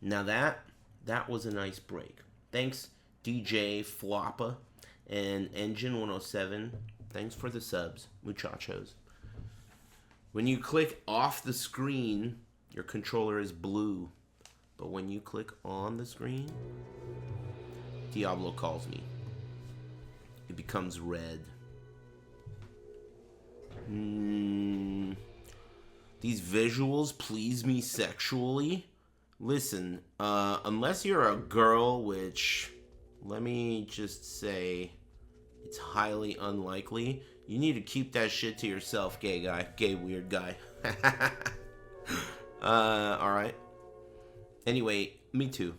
Now that was a nice break. Thanks, DJ Floppa and Engine 107. Thanks for the subs, muchachos. When you click off the screen, your controller is blue. But when you click on the screen, Diablo calls me. It becomes red. These visuals please me sexually. Listen, unless you're a girl, which, let me just say, it's highly unlikely, you need to keep that shit to yourself, gay guy. Gay weird guy. Alright. Anyway, me too.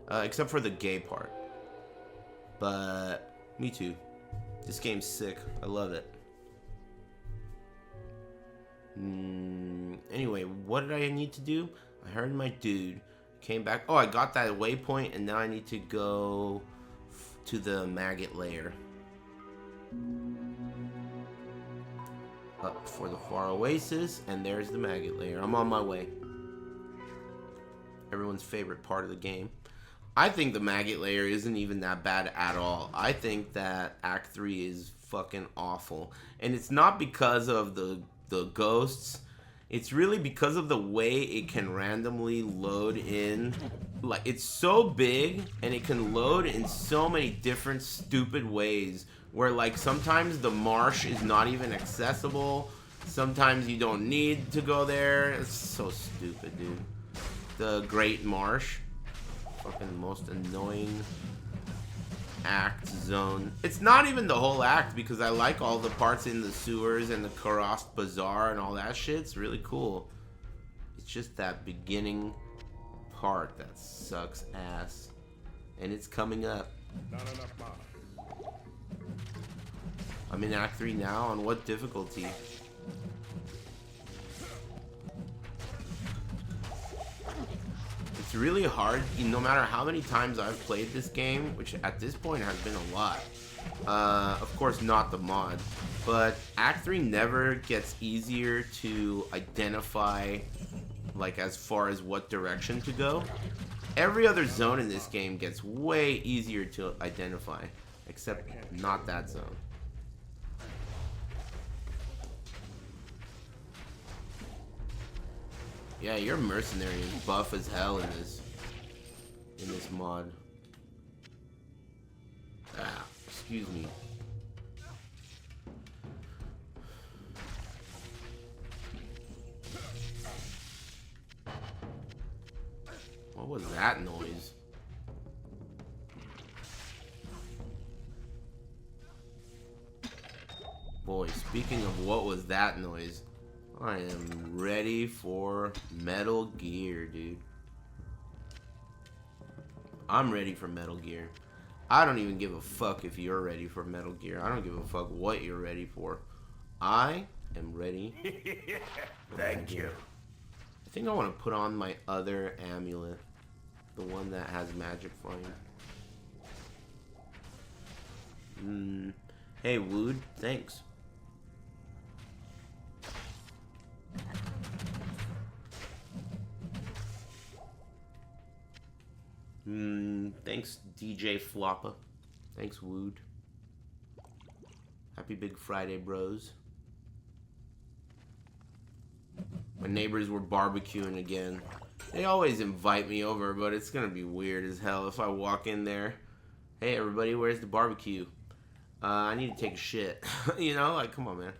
Except for the gay part. But, me too. This game's sick. I love it. Anyway, what did I need to do? I heard my dude. Came back. Oh, I got that waypoint, and now I need to go to the maggot lair. Up for the far oasis, and there's the maggot lair. I'm on my way. Everyone's favorite part of the game. I think the maggot lair isn't even that bad at all. I think that Act 3 is fucking awful. And it's not because of the ghosts. It's really because of the way it can randomly load in. Like, it's so big, and it can load in so many different stupid ways. Where, like, sometimes the marsh is not even accessible. Sometimes you don't need to go there. It's so stupid, dude. The Great Marsh. Fucking most annoying act zone. It's not even the whole act, because I like all the parts in the sewers and the Karast Bazaar and all that shit. It's really cool. It's just that beginning part that sucks ass. And it's coming up. Not enough mana. I'm in Act 3 now. On what difficulty? It's really hard, no matter how many times I've played this game, which at this point has been a lot. Of course, not the mod, but Act 3 never gets easier to identify, like, as far as what direction to go. Every other zone in this game gets way easier to identify, except not that zone. Yeah, your mercenary is buff as hell in this mod. Ah, excuse me. What was that noise? Boy, speaking of what was that noise, I am ready for Metal Gear, dude. I'm ready for Metal Gear. I don't even give a fuck if you're ready for Metal Gear. I don't give a fuck what you're ready for. I am ready. Thank you. I think I want to put on my other amulet. The one that has magic flame. Hey, Wood. Thanks. Thanks, DJ Floppa. Thanks, Wood. Happy Big Friday, bros. My neighbors were barbecuing again. They always invite me over, but it's gonna be weird as hell if I walk in there. Hey, everybody, where's the barbecue? I need to take a shit. You know, like, come on, man.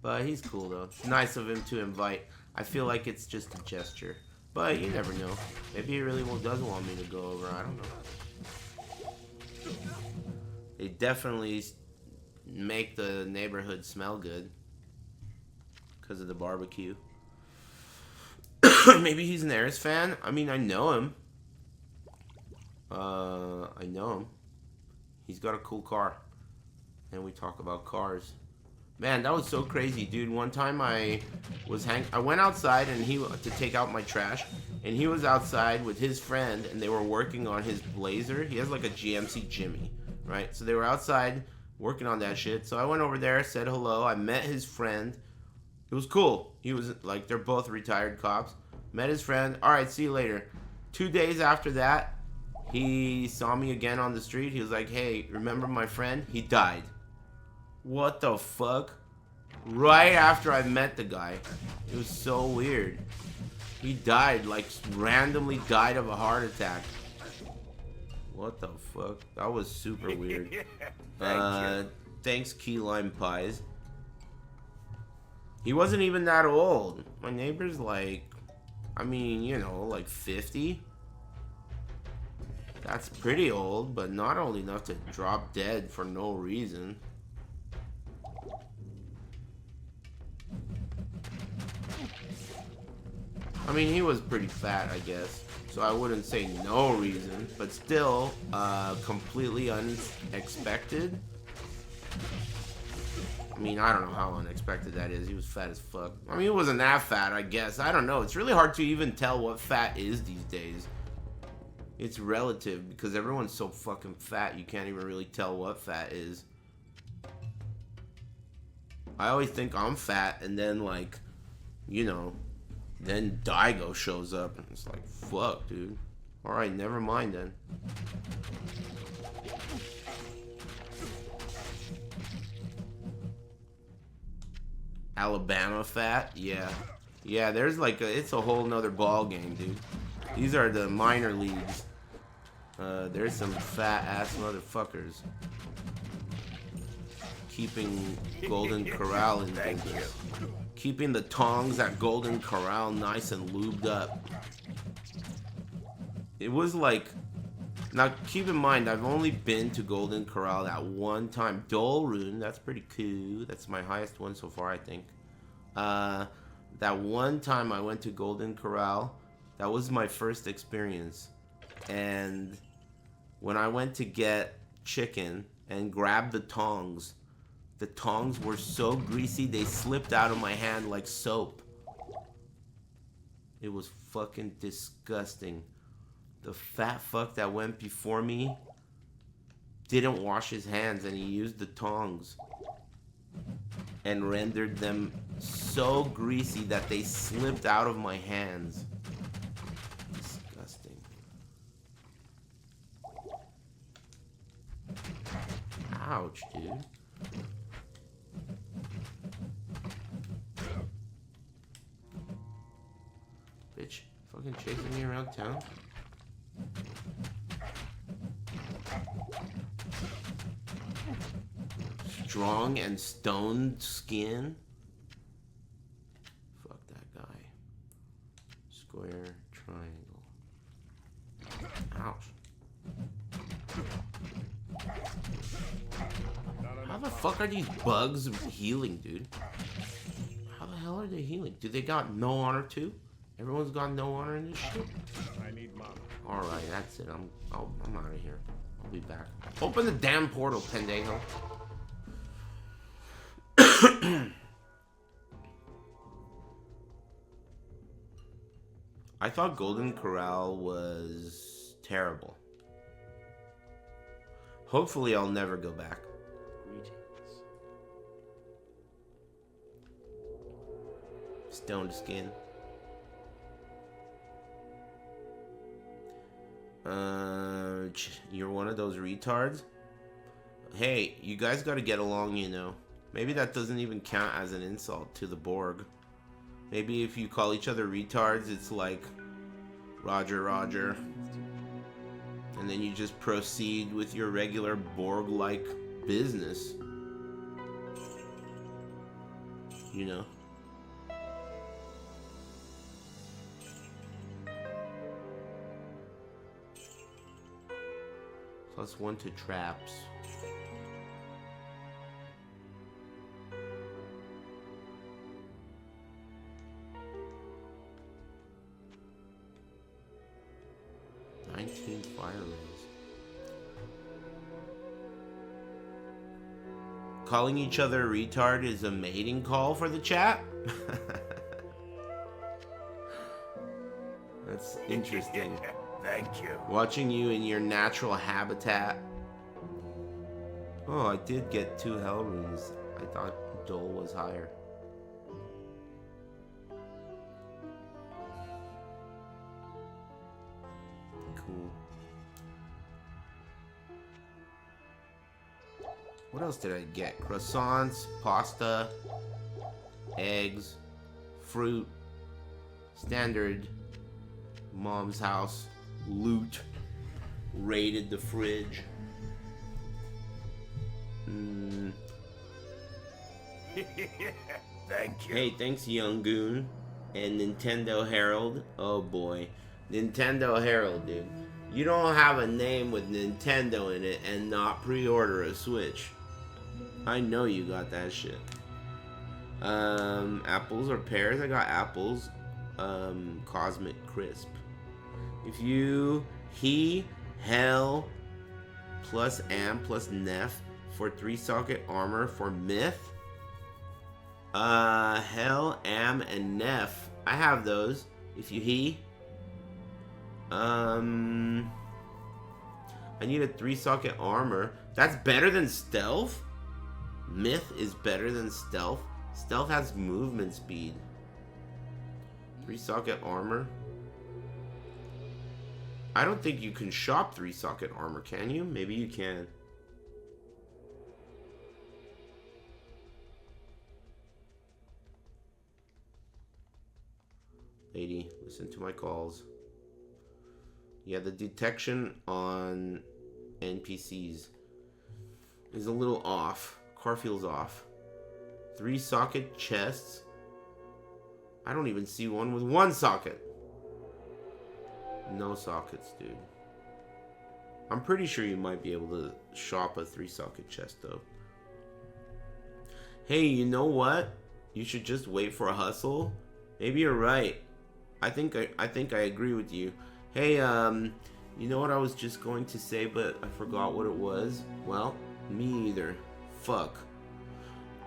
But he's cool, though. It's nice of him to invite. I feel like it's just a gesture. But you never know. Maybe he really does want me to go over. I don't know. They definitely make the neighborhood smell good. Because of the barbecue. Maybe he's an Aris fan. I mean, I know him. I know him. He's got a cool car. And we talk about cars. Man, that was so crazy, dude. One time I went outside and to take out my trash, and he was outside with his friend, and they were working on his Blazer. He has like a GMC Jimmy, right? So they were outside working on that shit. So I went over there, said hello. I met his friend. It was cool. He was like, they're both retired cops. Met his friend. All right, see you later. 2 days after that, he saw me again on the street. He was like, hey, remember my friend? He died. What the fuck? Right after I met the guy. It was so weird. He died, like, randomly died of a heart attack. What the fuck? That was super weird. Thanks, Key Lime Pies. He wasn't even that old. My neighbor's like, I mean, you know, like 50. That's pretty old, but not old enough to drop dead for no reason. I mean, he was pretty fat, I guess. So I wouldn't say no reason, but still, completely unexpected. I mean, I don't know how unexpected that is. He was fat as fuck. I mean, he wasn't that fat, I guess. I don't know. It's really hard to even tell what fat is these days. It's relative because everyone's so fucking fat, you can't even really tell what fat is. I always think I'm fat, and then, like, you know, then Daigo shows up, and it's like, fuck, dude. Alright, never mind then. Alabama fat? Yeah. Yeah, there's like it's a whole nother ball game, dude. These are the minor leagues. There's some fat ass motherfuckers keeping Golden Corral in business. Keeping the tongs at Golden Corral nice and lubed up. It was like, now keep in mind, I've only been to Golden Corral that one time. Dolrune, that's pretty cool. That's my highest one so far, I think. That one time I went to Golden Corral, that was my first experience. And when I went to get chicken and grabbed the tongs were so greasy they slipped out of my hand like soap. It was fucking disgusting. The fat fuck that went before me didn't wash his hands, and he used the tongs and rendered them so greasy that they slipped out of my hands. Disgusting. Ouch, dude. Bitch, fucking chasing me around town. Strong and stoned skin. Fuck that guy. Square, triangle. Ouch. How the fuck are these bugs healing, dude? How the hell are they healing? Do they got no honor too? Everyone's got no honor in this shit? I need mana. Alright, that's it. I'm out of here. I'll be back. Open the damn portal, pendejo. I thought Golden Corral was terrible. Hopefully I'll never go back. Greetings. Stoned skin. You're one of those retards? Hey, you guys gotta get along, you know. Maybe that doesn't even count as an insult to the Borg. Maybe if you call each other retards, it's like, Roger, Roger. And then you just proceed with your regular Borg-like business. You know? +1 to traps. Fire rays. Calling each other retard is a mating call for the chat? That's interesting. Thank you. Watching you in your natural habitat. Oh, I did get 2 hell runes. I thought Dole was higher. cool. What else did I get? Croissants, pasta, eggs, fruit, standard, mom's house, loot, raided the fridge. Thank you. Hey, thanks, Young Goon. And Nintendo Herald. Oh boy. Nintendo Herald, dude. You don't have a name with Nintendo in it and not pre-order a Switch. I know you got that shit. Apples or pears? I got apples. Cosmic Crisp. If you, hell, plus am, plus nef for 3-socket armor for myth. Hell, am, and nef. I have those. If you I need a 3-socket armor. That's better than stealth? Myth is better than stealth? Stealth has movement speed. 3-socket armor? I don't think you can shop 3-socket armor, can you? Maybe you can. Lady, listen to my calls. Yeah, the detection on NPCs is a little off. Car feels off. 3-socket chests. I don't even see one with 1 socket. No sockets, dude. I'm pretty sure you might be able to shop a 3-socket chest, though. Hey, you know what? You should just wait for a hustle. Maybe you're right. I think I agree with you. Hey, you know what I was just going to say, but I forgot what it was? Well, me either. Fuck.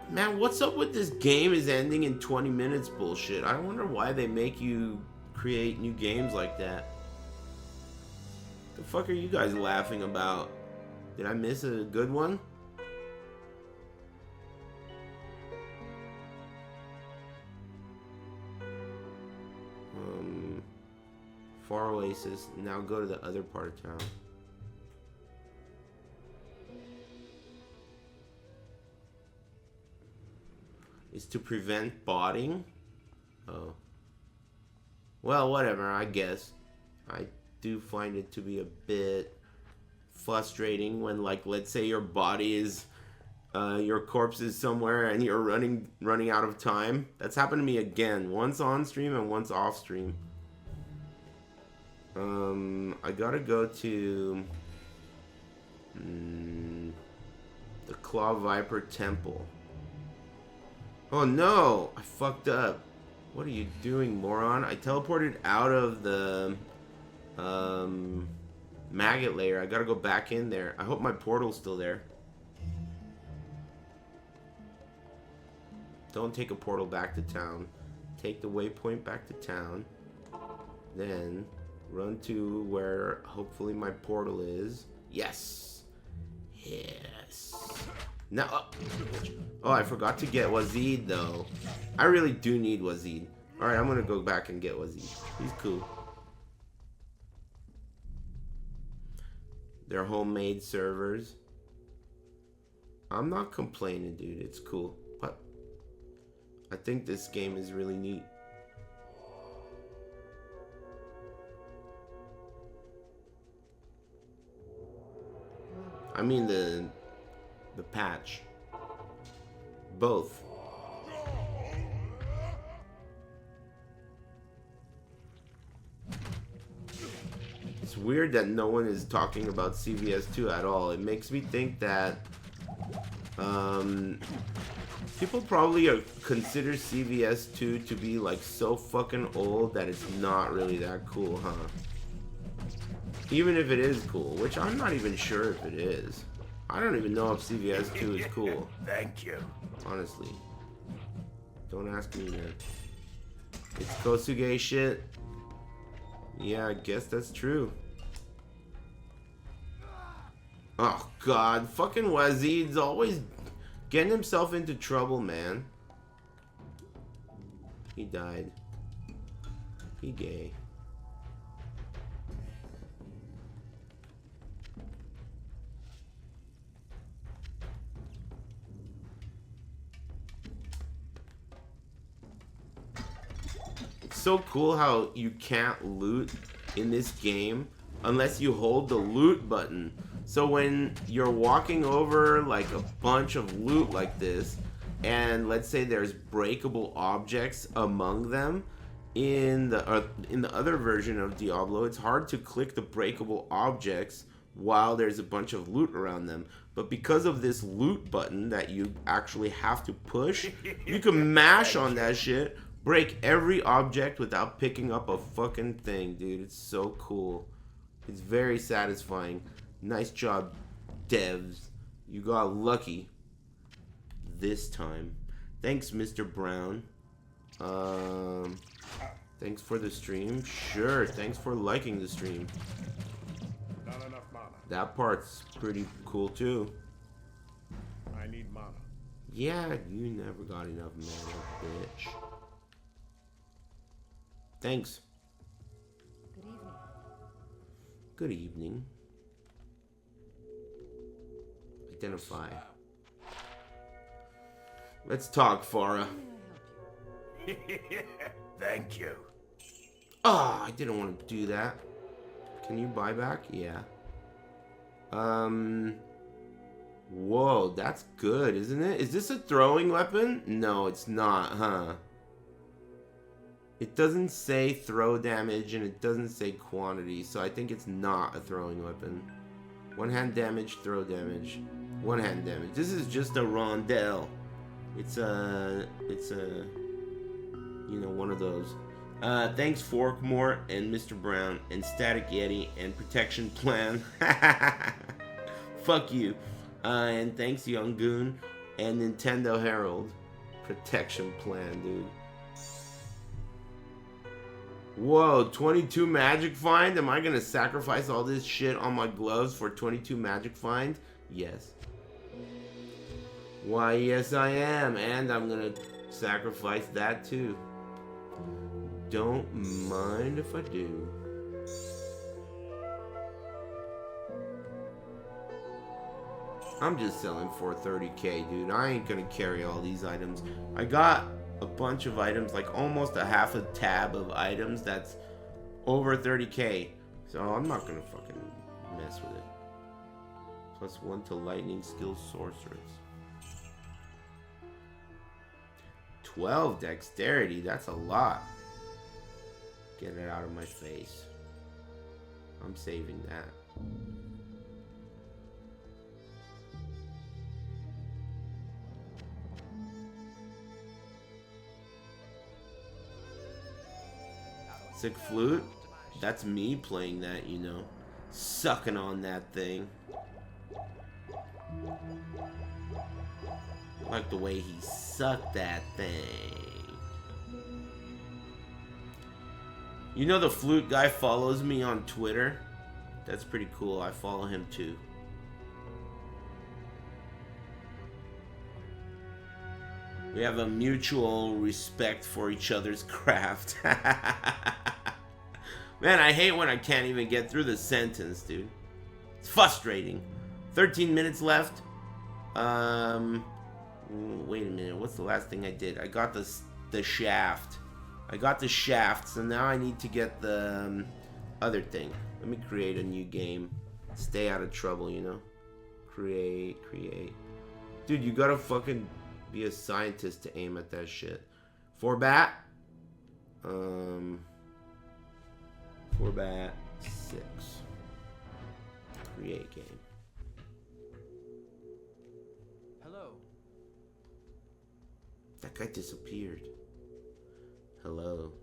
Man, what's up with this game is ending in 20 minutes bullshit? I wonder why they make you create new games like that. The fuck are you guys laughing about? Did I miss a good one? Far Oasis. Now go to the other part of town. Is to prevent botting? Oh. Well, whatever, I guess. I do find it to be a bit frustrating when, like, let's say your body is, your corpse is somewhere and you're running out of time. That's happened to me again. Once on stream and once off stream. I gotta go to the Claw Viper Temple. Oh no! I fucked up. What are you doing, moron? I teleported out of the maggot layer. I gotta go back in there. I hope my portal's still there. Don't take a portal back to town. Take the waypoint back to town. Then run to where hopefully my portal is. Yes. Yes. Now, oh, I forgot to get Wazid though. I really do need Wazid. Alright, I'm gonna go back and get Wazid. He's cool. They're homemade servers. I'm not complaining, dude. It's cool. What? I think this game is really neat. I mean the patch. Both. It's weird that no one is talking about CVS2 at all. It makes me think that people probably consider CVS2 to be like so fucking old that it's not really that cool, huh? Even if it is cool, which I'm not even sure if it is. I don't even know if CVS2 is cool. Thank you. Honestly. Don't ask me, man. It's Kosuge shit. Yeah, I guess that's true. Oh, God. Fucking Wazid's always getting himself into trouble, man. He died. He gay. so cool how you can't loot in this game unless you hold the loot button. So when you're walking over like a bunch of loot like this, and let's say there's breakable objects among them, in the other version of Diablo, it's hard to click the breakable objects while there's a bunch of loot around them. But because of this loot button that you actually have to push, you can mash on that shit, break every object without picking up a fucking thing, dude. It's so cool. It's very satisfying. Nice job, devs. You got lucky this time. Thanks, Mr. Brown. Thanks for the stream. Sure, thanks for liking the stream. Not enough mana. That part's pretty cool too. I need mana. Yeah, you never got enough mana, bitch. Thanks. Good evening. Good evening. Identify. Let's talk, Farah. Thank you. Oh, I didn't want to do that. Can you buy back? Yeah. Whoa, that's good, isn't it? Is this a throwing weapon? No, it's not, huh? It doesn't say throw damage and it doesn't say quantity, so I think it's not a throwing weapon. One hand damage, throw damage. One hand damage. This is just a rondelle. It's a, you know, one of those. Thanks Forkmore and Mr. Brown and Static Yeti and Protection Plan. Fuck you. And thanks Young Goon and Nintendo Herald. Protection Plan, dude. Whoa, 22 magic find? Am I gonna sacrifice all this shit on my gloves for 22 magic find? Yes. Why, yes I am. And I'm gonna sacrifice that too. Don't mind if I do. I'm just selling for 30k, dude. I ain't gonna carry all these items. I got a bunch of items, like almost a half a tab of items that's over 30k. So I'm not gonna fucking mess with it. +1 to lightning skill sorceress. 12 dexterity, that's a lot. Get it out of my face. I'm saving that. Sick flute? That's me playing that, you know. Sucking on that thing. I like the way he sucked that thing. You know the flute guy follows me on Twitter? That's pretty cool. I follow him too. We have a mutual respect for each other's craft. Man, I hate when I can't even get through the sentence, dude. It's frustrating. 13 minutes left. Wait a minute. What's the last thing I did? I got the shaft. I got the shaft, so now I need to get the other thing. Let me create a new game. Stay out of trouble, you know? Create. Dude, you gotta fucking be a scientist to aim at that shit. Forbat. Forbat 6. Create game. Hello. That guy disappeared. Hello.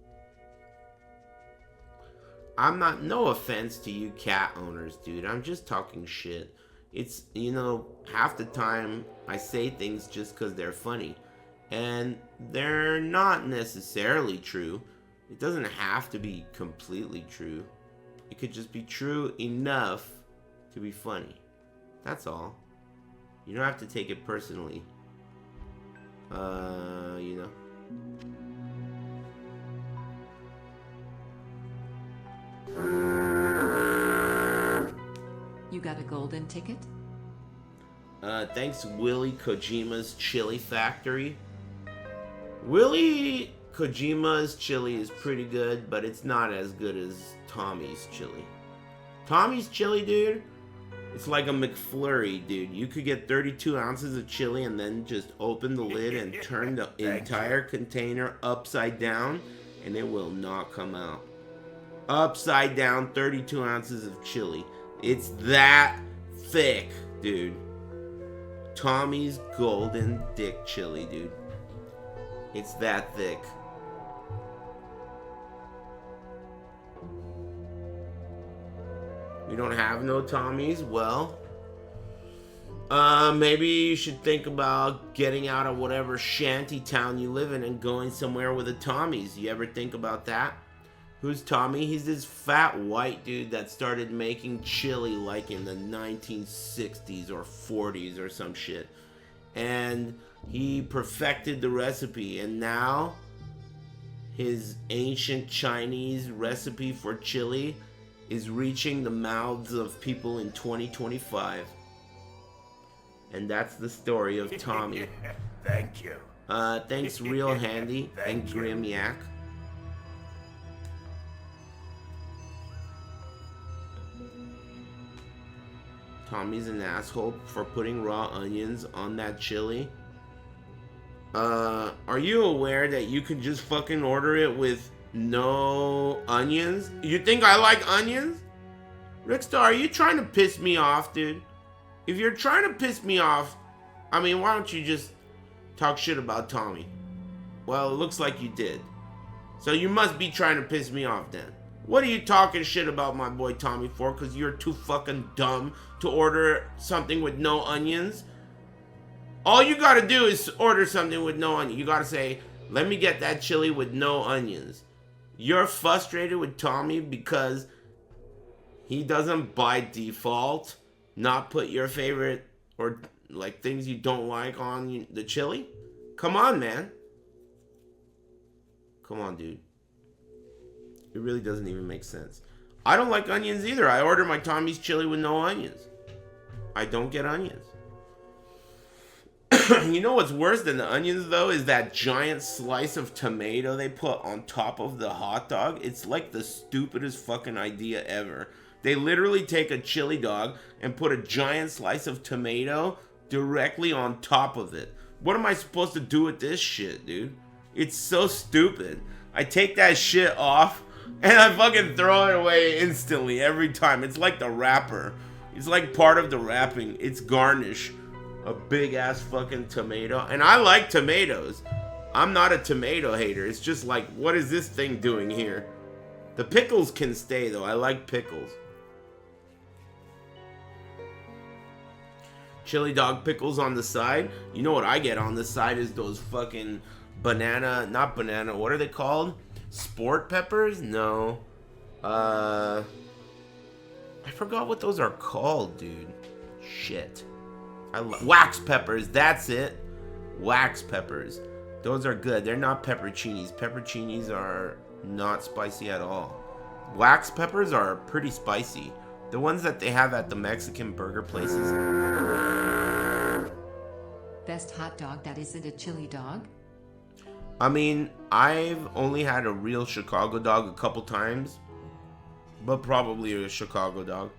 I'm not, no offense to you cat owners, dude. I'm just talking shit. It's, you know, half the time I say things just because they're funny. And they're not necessarily true. It doesn't have to be completely true. It could just be true enough to be funny. That's all. You don't have to take it personally. You know. You got a golden ticket? Thanks Willie Kojima's Chili Factory. Willie Kojima's chili is pretty good, but it's not as good as Tommy's chili. Tommy's chili, dude, it's like a McFlurry, dude. You could get 32 ounces of chili and then just open the lid and turn the entire container upside down, and it will not come out. Upside down, 32 ounces of chili. It's that thick, dude. Tommy's Golden Dick Chili, dude. It's that thick. You don't have no Tommy's? Well, maybe you should think about getting out of whatever shanty town you live in and going somewhere with a Tommy's. You ever think about that? Who's Tommy? He's this fat white dude that started making chili like in the 1960s or 40s or some shit. And he perfected the recipe, and now his ancient Chinese recipe for chili is reaching the mouths of people in 2025. And that's the story of Tommy. Thank you. Thanks Real Handy and Thank you. Grimyak. Tommy's an asshole for putting raw onions on that chili. Are you aware that you can just fucking order it with no onions? You think I like onions? Rickstar, are you trying to piss me off, dude? If you're trying to piss me off, I mean, why don't you just talk shit about Tommy? Well, it looks like you did. So you must be trying to piss me off then. What are you talking shit about my boy Tommy for? Because you're too fucking dumb to order something with no onions? All you gotta do is order something with no onions. You gotta say, let me get that chili with no onions. You're frustrated with Tommy because he doesn't by default not put your favorite or like things you don't like on the chili? Come on, man. Come on, dude. It really doesn't even make sense. I don't like onions either. I order my Tommy's chili with no onions. I don't get onions. You know what's worse than the onions, though, is that giant slice of tomato they put on top of the hot dog. It's like the stupidest fucking idea ever. They literally take a chili dog and put a giant slice of tomato directly on top of it. What am I supposed to do with this shit, dude? It's so stupid. I take that shit off and I fucking throw it away instantly every time. It's like the wrapper. It's like part of the wrapping. It's garnish. A big ass fucking tomato. And I like tomatoes. I'm not a tomato hater. It's just like, what is this thing doing here? The pickles can stay though. I like pickles. Chili dog pickles on the side. You know what I get on the side is those fucking banana, not banana, what are they called? Sport peppers? No. I forgot what those are called, dude. Shit. Wax peppers, that's it. Wax peppers. Those are good. They're not pepperoncinis. Pepperoncinis are not spicy at all. Wax peppers are pretty spicy. The ones that they have at the Mexican burger places. Best hot dog that isn't a chili dog? I mean, I've only had a real Chicago dog a couple times, but probably a Chicago dog.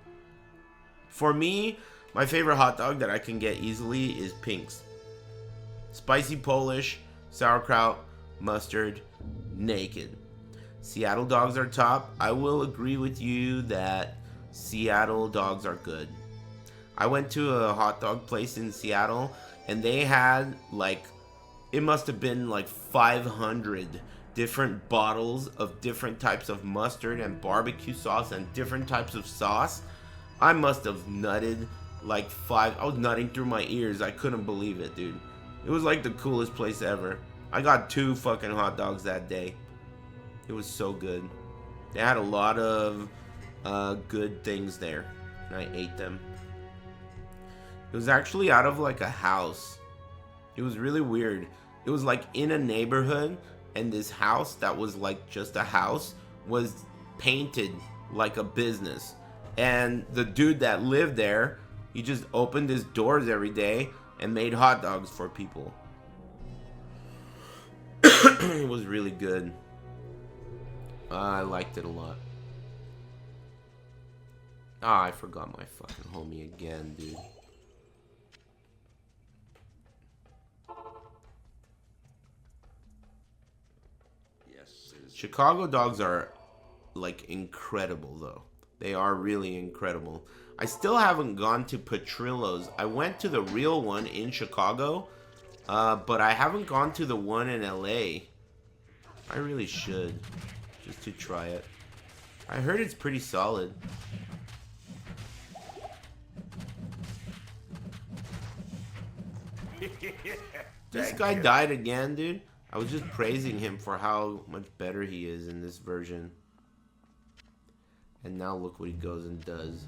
For me, my favorite hot dog that I can get easily is Pink's. Spicy Polish, sauerkraut, mustard, naked. Seattle dogs are top. I will agree with you that Seattle dogs are good. I went to a hot dog place in Seattle and they had like, it must have been like 500 different bottles of different types of mustard and barbecue sauce and different types of sauce. I must have nutted like I was nutting through my ears. I couldn't believe it, dude. It was like the coolest place ever. I got 2 fucking hot dogs that day. It was so good. They had a lot of good things there, and I ate them. It was actually out of like a house. It was really weird. It was like in a neighborhood, and this house that was like just a house was painted like a business. And the dude that lived there, he just opened his doors every day and made hot dogs for people. It was really good. I liked it a lot. Ah, I forgot my fucking homie again, dude. Chicago dogs are, like, incredible, though. They are really incredible. I still haven't gone to Petrillo's. I went to the real one in Chicago, but I haven't gone to the one in LA. I really should, just to try it. I heard it's pretty solid. This guy died again, dude. I was just praising him for how much better he is in this version. And now look what he goes and does.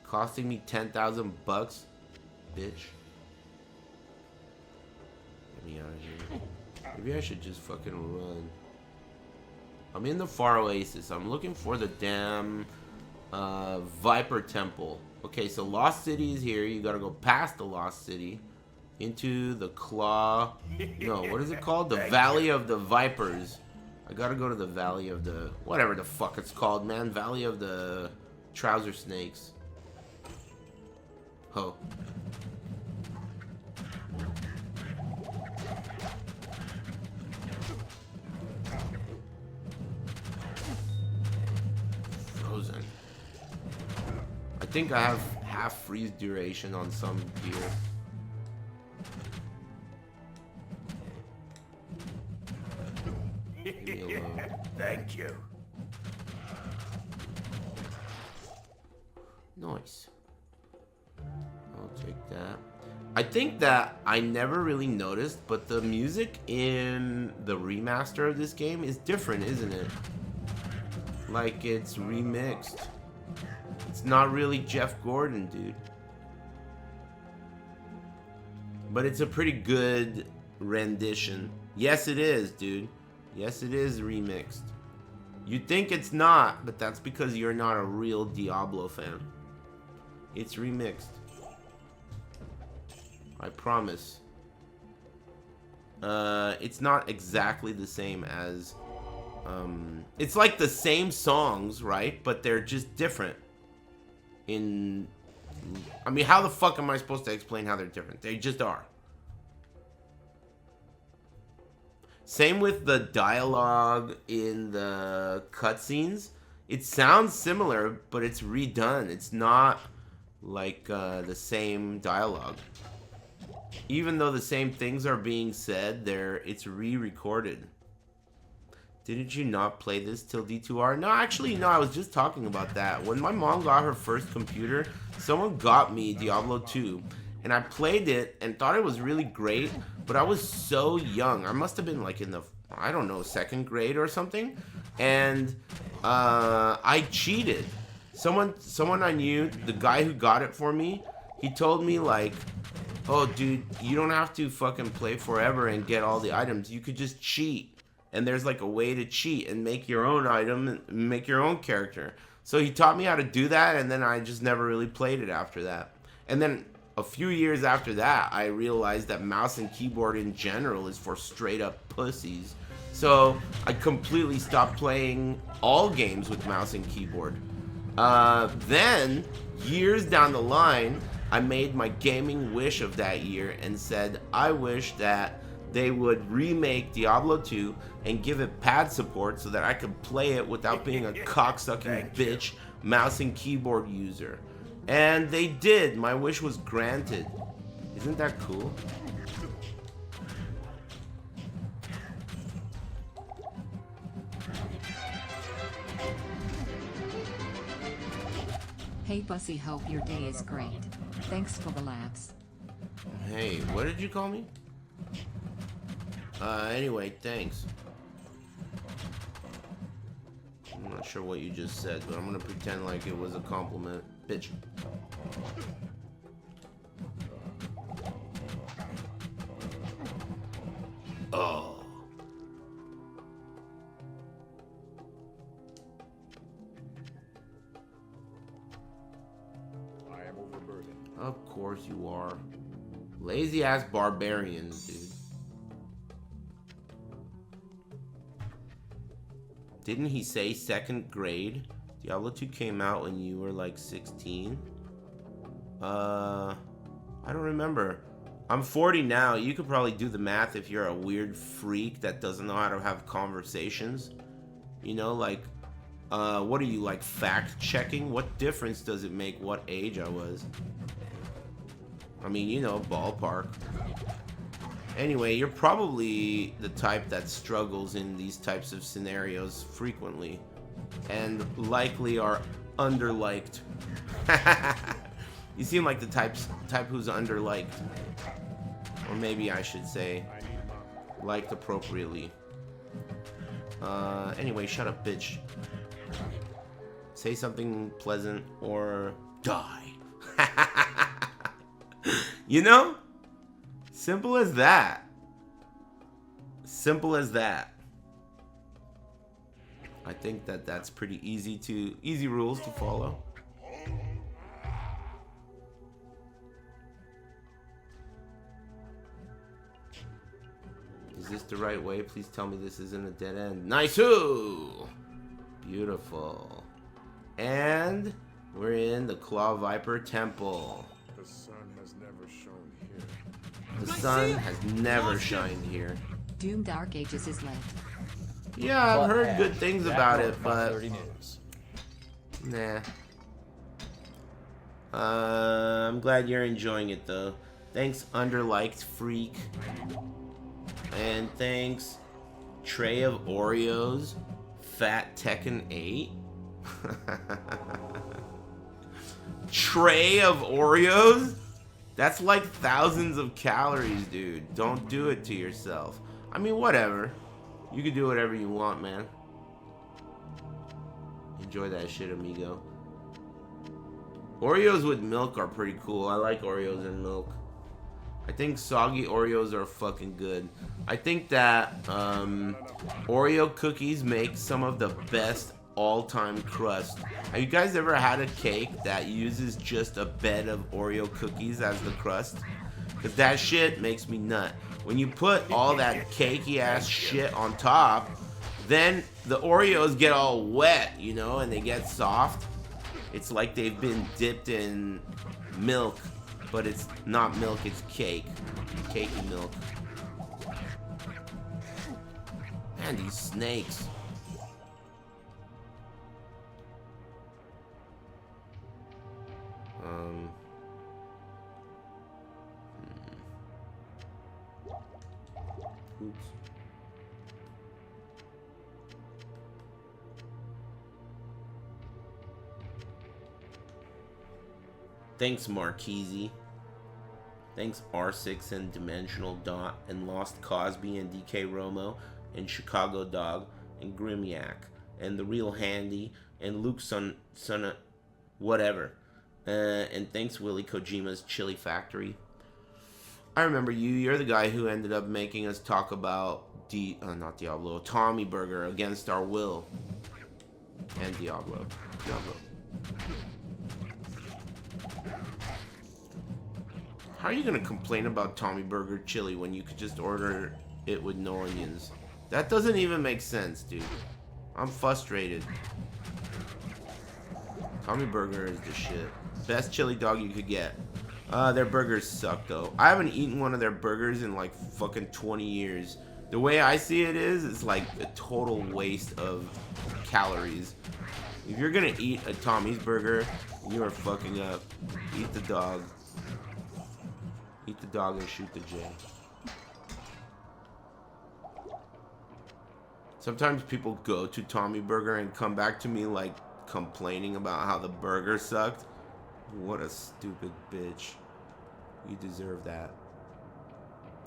Costing me 10,000 bucks, bitch. Get me out of here. Maybe I should just fucking run. I'm in the Far Oasis. I'm looking for the damn Viper Temple. Okay, so Lost City is here. You gotta go past the Lost City. Into the Claw... No, what is it called? The Valley of the Vipers. I gotta go to the Valley of the... Whatever the fuck it's called, man. Valley of the Trouser Snakes. Ho. Frozen. I think I have half freeze duration on some gear. Leave me alone. Thank you. Nice. I'll take that. I think that I never really noticed, but the music in the remaster of this game is different, isn't it? Like it's remixed. It's not really Jeff Gordon, dude. But it's a pretty good rendition. Yes, it is, dude. Yes, it is remixed. You'd think it's not, but that's because you're not a real Diablo fan. It's remixed. I promise. It's not exactly the same as... it's like the same songs, right? But they're just different. I mean, how the fuck am I supposed to explain how they're different? They just are. Same with the dialogue in the cutscenes. It sounds similar, but it's redone. It's not like the same dialogue. Even though the same things are being said, it's re-recorded. Didn't you not play this till D2R? No, actually, no, I was just talking about that. When my mom got her first computer, someone got me Diablo 2. And I played it and thought it was really great, but I was so young. I must have been like in the, I don't know, 2nd grade or something. And I cheated. Someone I knew, the guy who got it for me, he told me like, oh dude, you don't have to fucking play forever and get all the items. You could just cheat. And there's like a way to cheat and make your own item and make your own character. So he taught me how to do that, and then I just never really played it after that. And then a few years after that, I realized that mouse and keyboard in general is for straight up pussies. So I completely stopped playing all games with mouse and keyboard. Then, years down the line, I made my gaming wish of that year and said, I wish that they would remake Diablo 2 and give it pad support so that I could play it without being a cocksucking bitch mouse and keyboard user. And they did. My wish was granted. Isn't that cool? Hey Bussy, hope your day is great. Thanks for the laughs. Hey, what did you call me? Anyway, thanks. I'm not sure what you just said, but I'm gonna pretend like it was a compliment. Bitch. Oh. I am overburdened. Of course you are. Lazy ass barbarians, dude. Didn't he say second grade? Diablo 2 came out when you were like 16? I don't remember. I'm 40 now. You could probably do the math if you're a weird freak that doesn't know how to have conversations. You know, like, what are you, like, fact-checking? What difference does it make what age I was? I mean, you know, ballpark. Anyway, you're probably the type that struggles in these types of scenarios frequently. And likely are underliked. You seem like the type who's underliked. Or maybe I should say, liked appropriately. Anyway, shut up, bitch. Say something pleasant or die. You know? Simple as that. Simple as that. I think that that's pretty easy rules to follow. Is this the right way? Please tell me this isn't a dead end. Nice-oo! Beautiful. And we're in the Claw Viper Temple. The sun has never shone here. The sun has never shined here. Doom Dark Ages is lit. Yeah, I've heard good things about it, but nah. I'm glad you're enjoying it though. Thanks, underliked freak. And thanks, tray of Oreos, Fat Tekken 8. Tray of Oreos? That's like thousands of calories, dude. Don't do it to yourself. I mean, whatever. You can do whatever you want, man. Enjoy that shit, amigo. Oreos with milk are pretty cool. I like Oreos and milk. I think soggy Oreos are fucking good. I think that Oreo cookies make some of the best all-time crust. Have you guys ever had a cake that uses just a bed of Oreo cookies as the crust? Because that shit makes me nut. When you put all that cakey ass shit on top, then the Oreos get all wet, you know, and they get soft. It's like they've been dipped in milk, but it's not milk, it's cake. Cakey milk. Man, these snakes. Oops. Thanks, Marquise. Thanks, R6 and Dimensional Dot and Lost Cosby and DK Romo and Chicago Dog and Grimyak and The Real Handy and Luke Son whatever. And thanks, Willie Kojima's Chili Factory. I remember you. You're the guy who ended up making us talk about not Diablo, Tommy Burger Against Our Will. And Diablo. How are you gonna complain about Tommy Burger chili when you could just order it with no onions? That doesn't even make sense, dude. I'm frustrated. Tommy Burger is the shit. Best chili dog you could get. Their burgers suck though. I haven't eaten one of their burgers in like fucking 20 years. The way I see it is, it's like a total waste of calories. If you're gonna eat a Tommy's burger, you are fucking up. Eat the dog. Eat the dog and shoot the J. Sometimes people go to Tommy Burger and come back to me like complaining about how the burger sucked. What a stupid bitch. You deserve that.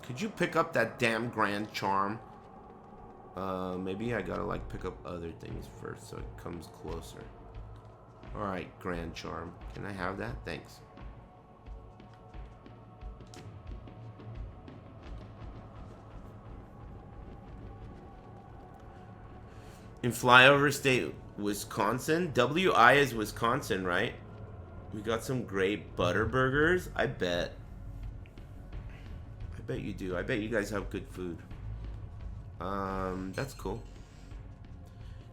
Could you pick up that damn Grand Charm? Maybe I gotta like pick up other things first so it comes closer. Alright, Grand Charm. Can I have that? Thanks. In Flyover State, Wisconsin? WI is Wisconsin, right? We got some great butter burgers. I bet you do. I bet you guys have good food. That's cool.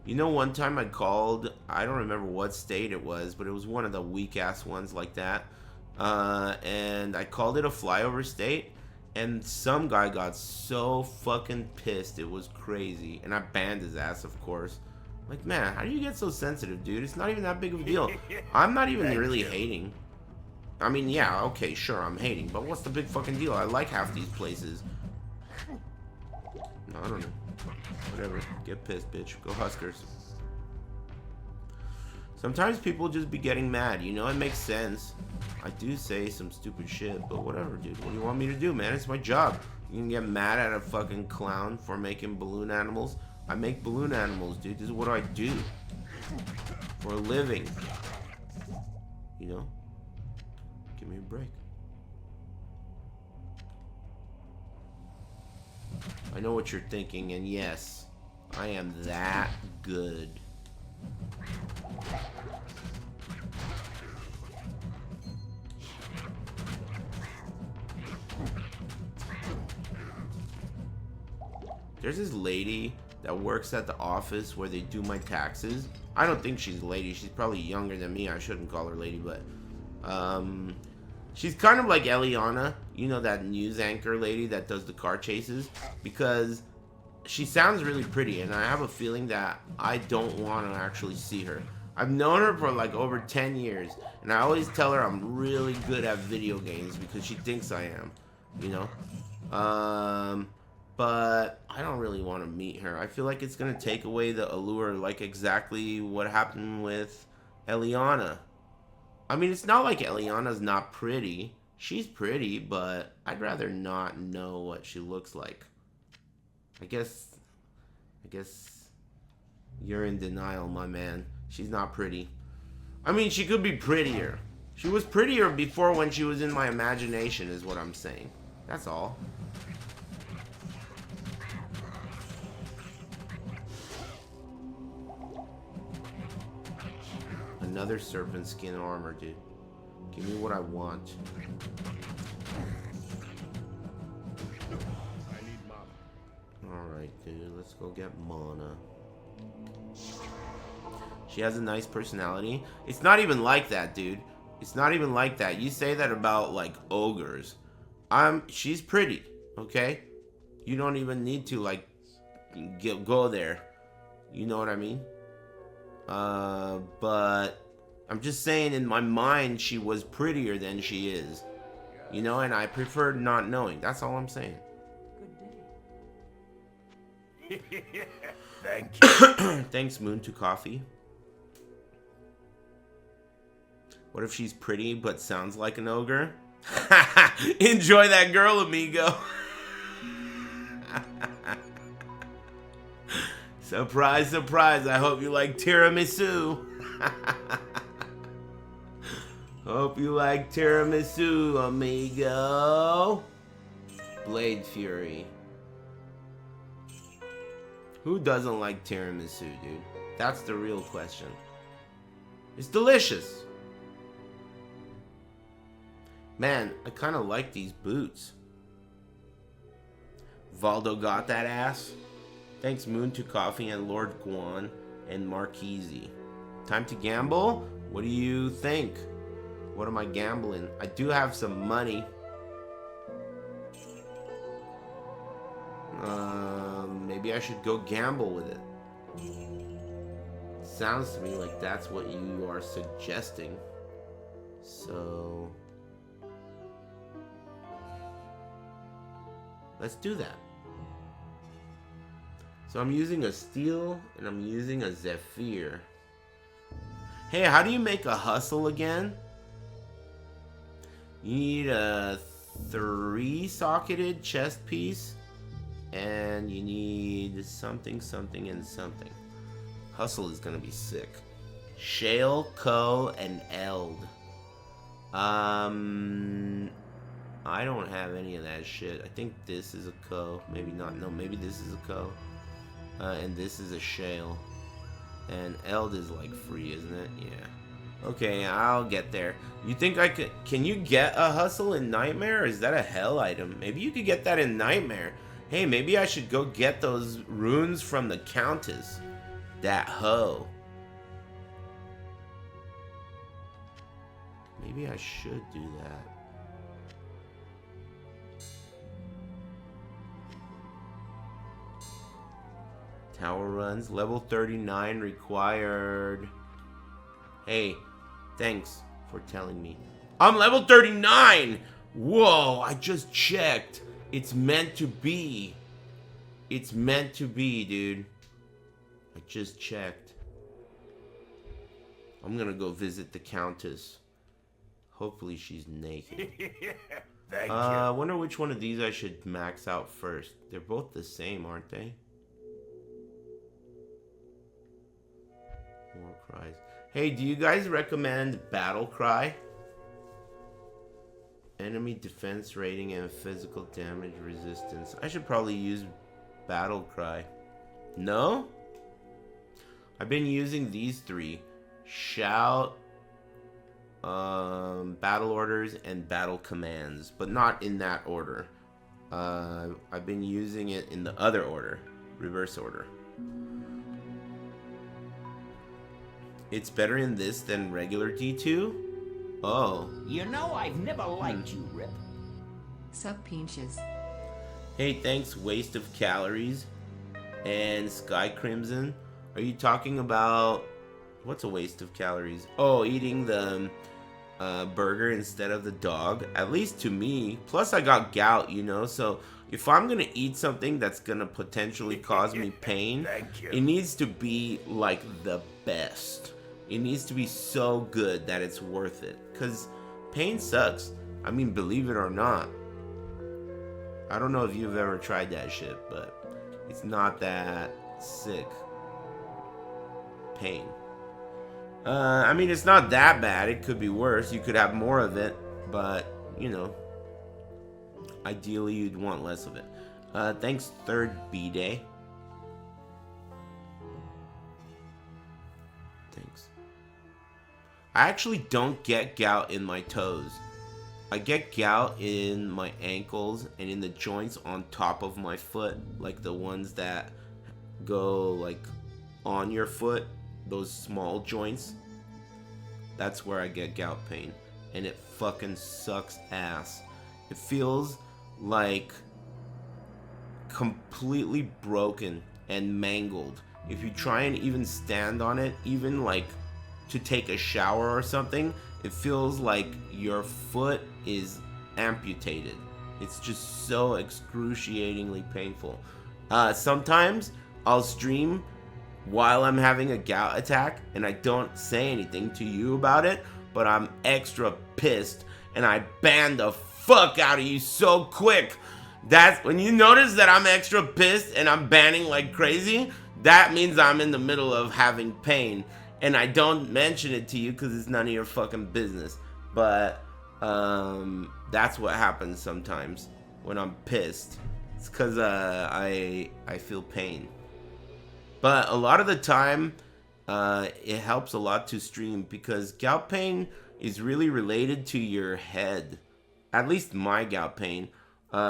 You know, one time I called, I don't remember what state it was, but it was one of the weak-ass ones like that. And I called it a flyover state, and some guy got so fucking pissed. It was crazy. And I banned his ass, of course. Like, man, how do you get so sensitive, dude? It's not even that big of a deal. I'm not even really hating. I mean, yeah, okay, sure, I'm hating, but what's the big fucking deal? I like half these places. No, I don't know. Whatever. Get pissed, bitch. Go Huskers. Sometimes people just be getting mad, you know? It makes sense. I do say some stupid shit, but whatever, dude. What do you want me to do, man? It's my job. You can get mad at a fucking clown for making balloon animals. I make balloon animals, dude. This is what I do. For a living. You know? Give me a break. I know what you're thinking, and yes, I am that good. There's this lady that works at the office where they do my taxes. I don't think she's a lady. She's probably younger than me. I shouldn't call her lady, but she's kind of like Eliana, you know, that news anchor lady that does the car chases, because she sounds really pretty, and I have a feeling that I don't want to actually see her. I've known her for like over 10 years, and I always tell her I'm really good at video games because she thinks I am, you know? But I don't really want to meet her. I feel like it's going to take away the allure, like exactly what happened with Eliana. I mean, it's not like Eliana's not pretty. She's pretty, but I'd rather not know what she looks like. I guess you're in denial, my man. She's not pretty. I mean, she could be prettier. She was prettier before when she was in my imagination, is what I'm saying. That's all. Another serpent skin armor, dude. Give me what I want. I need mana. Alright, dude. Let's go get Mana. She has a nice personality. It's not even like that, dude. It's not even like that. You say that about, like, ogres. She's pretty, okay? You don't even need to, like, go there. You know what I mean? But I'm just saying, in my mind, she was prettier than she is. You know, and I prefer not knowing. That's all I'm saying. Thank you. Thanks, Moon, to coffee. What if she's pretty but sounds like an ogre? Enjoy that girl, amigo. Surprise, surprise. I hope you like tiramisu. Hope you like tiramisu, amigo. Blade Fury. Who doesn't like tiramisu, dude? That's the real question. It's delicious. Man, I kind of like these boots. Valdo got that ass. Thanks, Moon to Coffee and Lord Guan and Marquise. Time to gamble? What do you think? What am I gambling? I do have some money. Maybe I should go gamble with it. Sounds to me like that's what you are suggesting. So let's do that. So I'm using a steel and I'm using a Zephyr. Hey, how do you make a hustle again? You need a 3-socketed chest piece, and you need something, something, and something. Hustle is gonna be sick. Shale, Co, and Eld. I don't have any of that shit. I think this is a Co. Maybe not. No, maybe this is a Co. And this is a Shale. And Eld is like free, isn't it? Yeah. Okay, I'll get there. You think I could... Can you get a hustle in Nightmare? Or is that a hell item? Maybe you could get that in Nightmare. Hey, maybe I should go get those runes from the Countess. That hoe. Maybe I should do that. Tower runs. Level 39 required. Hey, thanks for telling me. I'm level 39! Whoa, I just checked. It's meant to be. It's meant to be, dude. I just checked. I'm gonna go visit the Countess. Hopefully she's naked. Thank you. I wonder which one of these I should max out first. They're both the same, aren't they? War cries. Hey, do you guys recommend Battle Cry? Enemy defense rating and physical damage resistance. I should probably use Battle Cry. No? I've been using these three. Shout, battle orders, and battle commands. But not in that order. I've been using it in the other order. Reverse order. It's better in this than regular D2? Oh. You know I've never liked you, Rip. Sup pinches. Hey, thanks, Waste of Calories and Sky Crimson. Are you talking about... What's a waste of calories? Oh, eating the burger instead of the dog. At least to me. Plus, I got gout, you know, so... If I'm gonna eat something that's gonna potentially cause me pain, it needs to be like the best. It needs to be so good that it's worth it. Because pain sucks. I mean, believe it or not. I don't know if you've ever tried that shit, but it's not that sick. Pain. I mean, it's not that bad. It could be worse. You could have more of it, but, you know. Ideally, you'd want less of it. Thanks, Third B-Day. Thanks. I actually don't get gout in my toes. I get gout in my ankles and in the joints on top of my foot. Like the ones that go, like, on your foot. Those small joints. That's where I get gout pain. And it fucking sucks ass. It feels like completely broken and mangled. If you try and even stand on it, even like to take a shower or something, it feels like your foot is amputated. It's just so excruciatingly painful. Sometimes I'll stream while I'm having a gout attack and I don't say anything to you about it, but I'm extra pissed and I ban the fuck out of you so quick. That's when you notice that I'm extra pissed and I'm banning like crazy, that means I'm in the middle of having pain. And I don't mention it to you because it's none of your fucking business. But that's what happens sometimes when I'm pissed. It's because I feel pain. But a lot of the time, it helps a lot to stream because gout pain is really related to your head. At least my gout pain.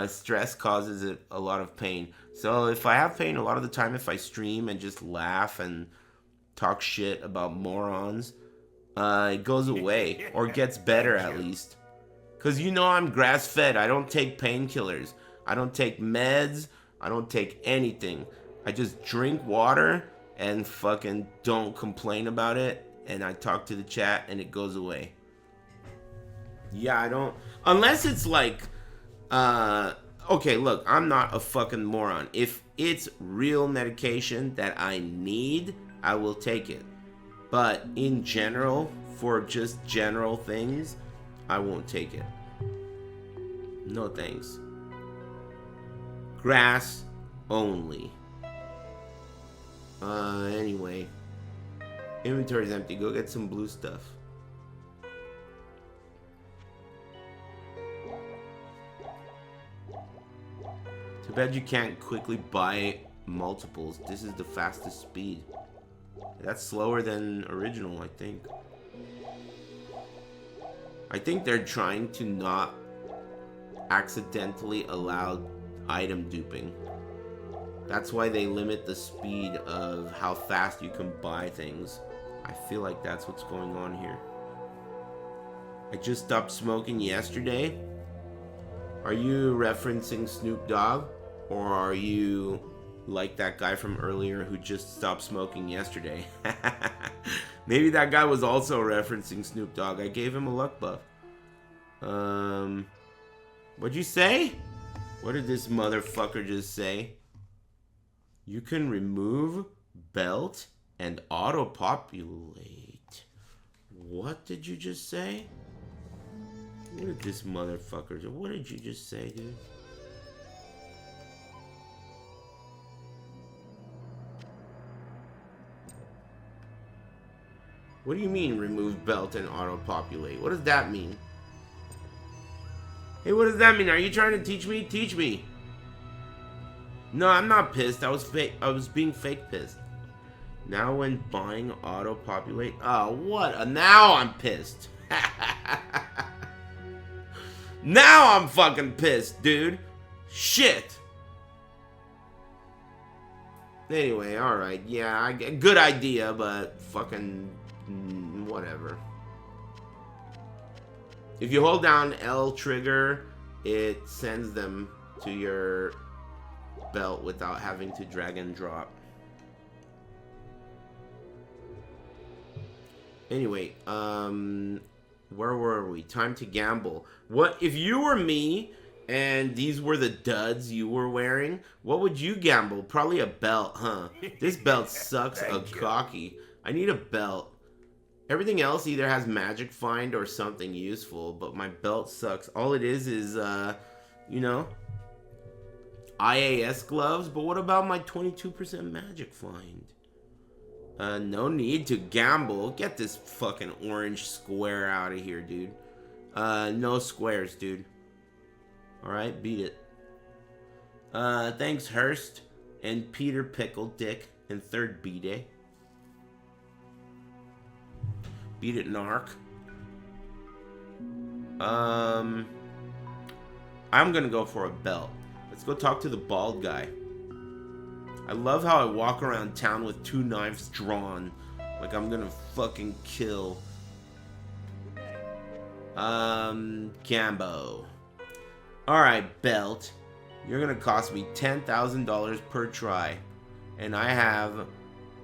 Stress causes it a lot of pain. So if I have pain, a lot of the time if I stream and just laugh and talk shit about morons, it goes away. Or gets better at least. Because you know I'm grass-fed. I don't take painkillers. I don't take meds. I don't take anything. I just drink water and fucking don't complain about it. And I talk to the chat and it goes away. Yeah, I don't... Unless it's like... okay, look, I'm not a fucking moron. If it's real medication that I need, I will take it. But in general, for just general things, I won't take it. No thanks. Grass only. Anyway. Inventory's empty. Go get some blue stuff. Too bad you can't quickly buy multiples. This is the fastest speed. That's slower than original, I think. I think they're trying to not accidentally allow item duping. That's why they limit the speed of how fast you can buy things. I feel like that's what's going on here. I just stopped smoking yesterday. Are you referencing Snoop Dogg? Or are you like that guy from earlier who just stopped smoking yesterday? Maybe that guy was also referencing Snoop Dogg. I gave him a luck buff. What'd you say? What did this motherfucker just say? You can remove belt and auto-populate. What did you just say? What did this motherfucker do? What did you just say, dude? What do you mean, remove belt and auto-populate? What does that mean? Hey, what does that mean? Are you trying to teach me? Teach me. No, I'm not pissed. I was being fake pissed. Now when buying auto-populate... Oh, what? Now I'm pissed. Now I'm fucking pissed, dude. Shit. Anyway, alright. Yeah, good idea, but fucking... whatever. If you hold down L trigger, it sends them to your belt without having to drag and drop. Anyway, where were we? Time to gamble. What if you were me and these were the duds you were wearing? What would you gamble? Probably a belt, huh? This belt sucks a cocky. I need a belt. Everything else either has magic find or something useful, but my belt sucks. All it is, you know, IAS gloves. But what about my 22% magic find? No need to gamble. Get this fucking orange square out of here, dude. No squares, dude. Alright, beat it. Thanks, Hurst and Peter Pickle Dick and Third B-Day. Beat it, Narc. I'm gonna go for a belt. Let's go talk to the bald guy. I love how I walk around town with 2 knives drawn. Like I'm gonna fucking kill. Gambo. Alright, belt. You're gonna cost me $10,000 per try. And I have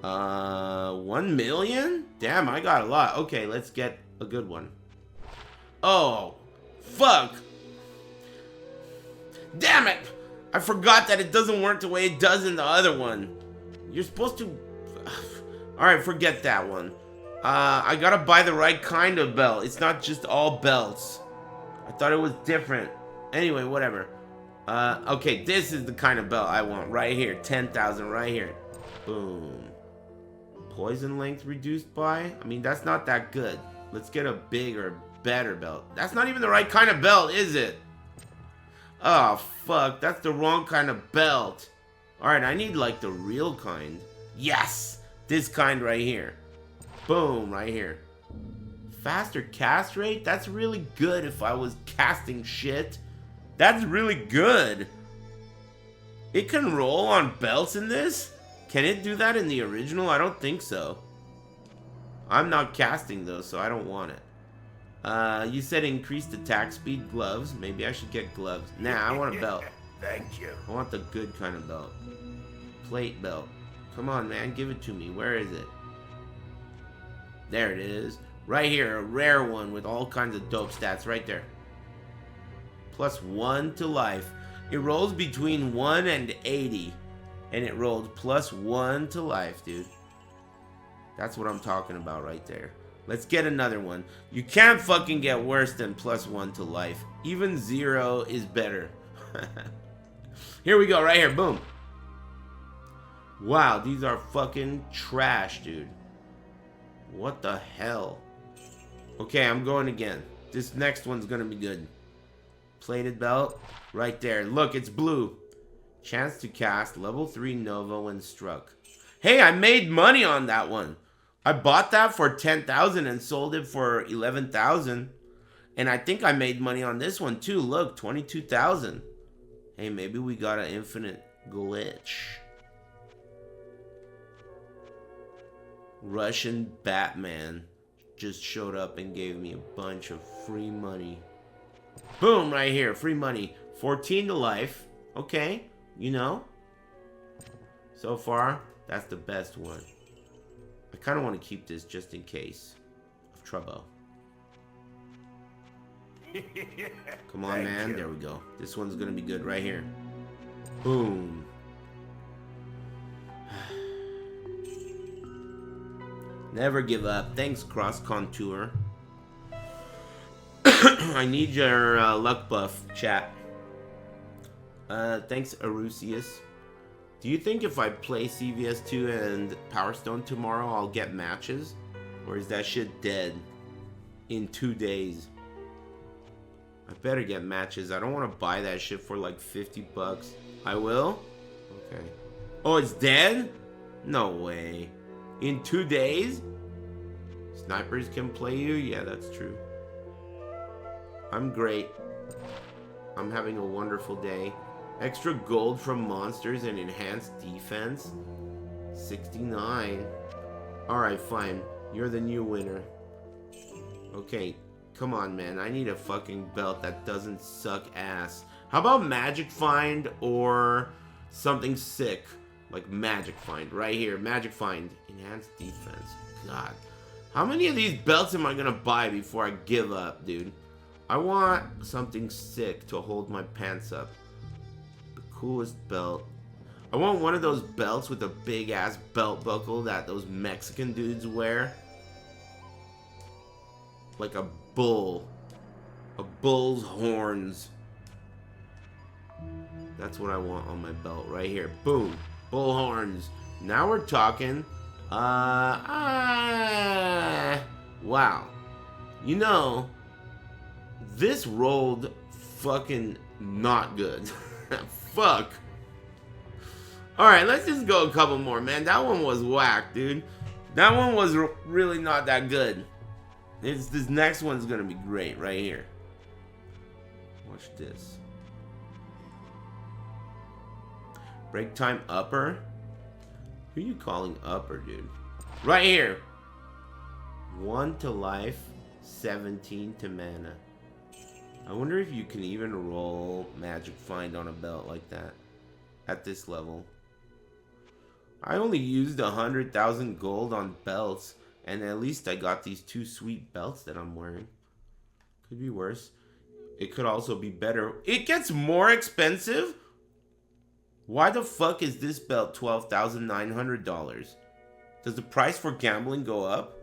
1 million? Damn, I got a lot. Okay, let's get a good one. Oh, fuck. Damn it! I forgot that it doesn't work the way it does in the other one. You're supposed to... Alright, forget that one. I gotta buy the right kind of belt. It's not just all belts. I thought it was different. Anyway, whatever. Okay, this is the kind of belt I want. Right here. 10,000 right here. Boom. Poison length reduced by? I mean, that's not that good. Let's get a bigger, better belt. That's not even the right kind of belt, is it? Oh, fuck. That's the wrong kind of belt. Alright, I need, like, the real kind. Yes! This kind right here. Boom, right here. Faster cast rate? That's really good if I was casting shit. That's really good. It can roll on belts in this? Can it do that in the original? I don't think so. I'm not casting though, so I don't want it. You said increased attack speed, gloves. Maybe I should get gloves. Nah, I want a belt. Thank you. I want the good kind of belt. Plate belt. Come on, man, give it to me. Where is it? There it is. Right here, a rare one with all kinds of dope stats right there. +1 to life. It rolls between 1 and 80. And it rolled +1 to life, dude. That's what I'm talking about right there. Let's get another one. You can't fucking get worse than +1 to life. Even 0 is better. Here we go, right here. Boom. Wow, these are fucking trash, dude. What the hell? Okay, I'm going again. This next one's gonna be good. Plated belt. Right there. Look, it's blue. Chance to cast level 3 Nova when struck. Hey, I made money on that one. I bought that for 10,000 and sold it for 11,000. And I think I made money on this one too. Look, 22,000. Hey, maybe we got an infinite glitch. Russian Batman just showed up and gave me a bunch of free money. Boom, right here, free money. 14 to life. Okay, you know. So far, that's the best one. I kind of want to keep this just in case of trouble. Come on, man. There we go. This one's going to be good right here. Boom. Never give up. Thanks, Cross Contour. I need your luck buff, chat. Thanks, Arusius. Do you think if I play CVS2 and Power Stone tomorrow, I'll get matches? Or is that shit dead in 2 days? I better get matches. I don't want to buy that shit for like 50 bucks. I will? Okay. Oh, it's dead? No way. In 2 days? Snipers can play you? Yeah, that's true. I'm great. I'm having a wonderful day. Extra gold from monsters and enhanced defense? 69. Alright, fine. You're the new winner. Okay, come on, man. I need a fucking belt that doesn't suck ass. How about Magic Find or something sick? Like Magic Find. Right here. Magic Find. Enhanced defense. God. How many of these belts am I gonna buy before I give up, dude? I want something sick to hold my pants up. The coolest belt. I want one of those belts with a big ass belt buckle that those Mexican dudes wear. Like a bull. A bull's horns. That's what I want on my belt right here. Boom. Bull horns. Now we're talking. Wow. You know, this rolled fucking not good. Fuck. Alright, let's just go a couple more, man. That one was whack, dude. That one was really not that good. This next one's gonna be great right here. Watch this. Break time upper? Who are you calling upper, dude? Right here. 1 to life, 17 to mana. I wonder if you can even roll Magic Find on a belt like that. At this level. I only used 100,000 gold on belts. And at least I got these 2 sweet belts that I'm wearing. Could be worse. It could also be better. It gets more expensive? Why the fuck is this belt $12,900? Does the price for gambling go up?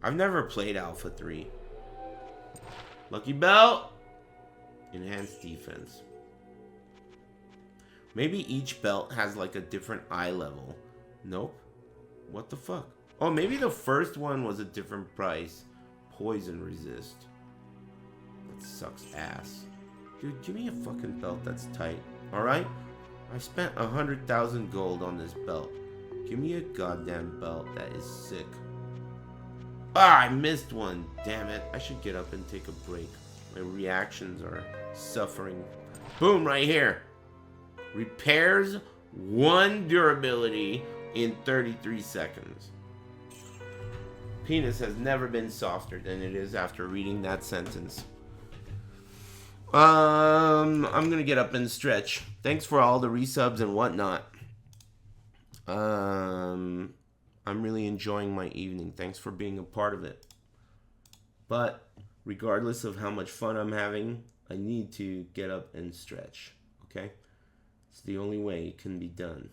I've never played Alpha 3. Lucky belt. Enhanced defense. Maybe each belt has like a different eye level. Nope. What the fuck? Oh, maybe the first one was a different price. Poison resist. That sucks ass. Dude, give me a fucking belt that's tight. Alright? I spent 100,000 gold on this belt. Give me a goddamn belt that is sick. Ah, I missed one. Damn it. I should get up and take a break. My reactions are suffering. Boom, right here. Repairs 1 durability in 33 seconds. Penis has never been softer than it is after reading that sentence. I'm gonna get up and stretch. Thanks for all the resubs and whatnot. I'm really enjoying my evening. Thanks for being a part of it. But regardless of how much fun I'm having, I need to get up and stretch. Okay? It's the only way it can be done.